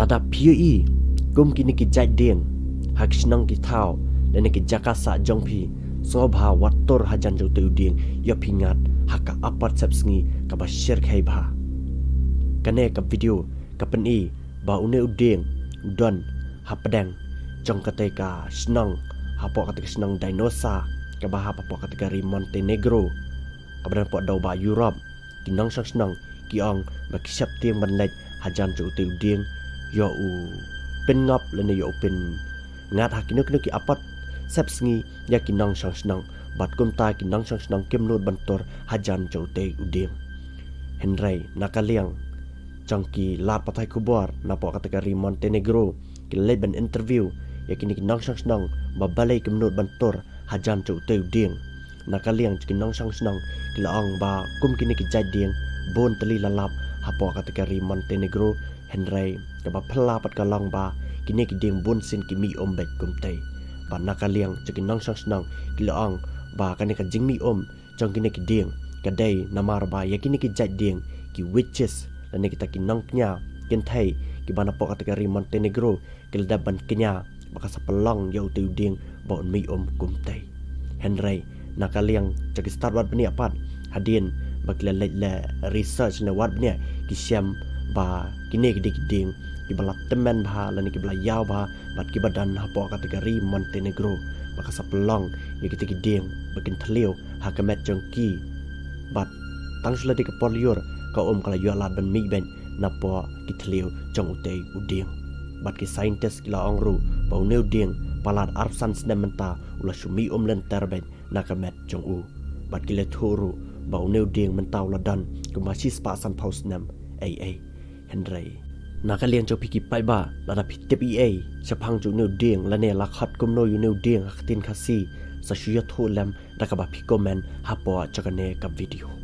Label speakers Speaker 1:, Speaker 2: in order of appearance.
Speaker 1: lada PUE kum kini ki jai ding hak snang ki thau dan ki jakasa jongpi sobha wator hajan jo tu ding ya pingat haka apat sapsngi ka ba share khai bha kane ka video ka peni ba une uding don hapadang jong kateka snang hapo kateka snang dinosa ka ba hapo kateka ri Montenegro ka ba po daw ba Europe kinang snang kiang ba kisap tiang banlek hajan jo tu ding yo u pen ngap lene yo pen ngat hakinuk ki apat sapsngi ya kinang snang bat kumta kinang snang kemnut bantor hajan jo te uding henry nakaliang jangki lat patai kubor napo kategori Montenegro ki leben interview ya kini kinang snang babalai kemnut bantor hajan jo te uding nakaliang kinang snang kilaang ba kum kini ki jading bon teli lalap hapo kategori Montenegro henry ka ba phalapat ka lang ba kini ki ding bon sin ki mi ombek kumtai ba nakaliang kinang snang kilaang ba kani ka jingmi jang kini ki ding kadai namar ba ya kini ki jading ki witches dan kita kinang nya kentai ki bana po kategori Montenegro kildaban kenya baka sa pelong yau tu ding ba mi kumtai henry nakaliang cagi start wat bani apat hadin bakla la research na wat bani ki syam ba kini ki ding ki bala teman ba lan ki bala yaw ba bat ki badan hapo kategori Montenegro baka sa pelong ya kita ki ding bakin thleu hakamet jongki bat tang sula di kepolior ka kala yualat ban mi ben napo ki thleu jong utei uding bat ki scientist kila ongru ba uneu ding palat arsan snementa ula sumi len terben nakamet jong u bat ki le thuru ba uneu ding mentau ladan kumasi spasan pausnam ai henry nakalian jo piki pai ba lada pitep chapang jo neu ding lane lakhat kumno yu neu ding aktin khasi sa shuyat holam dakaba pikomen hapo chakane ka video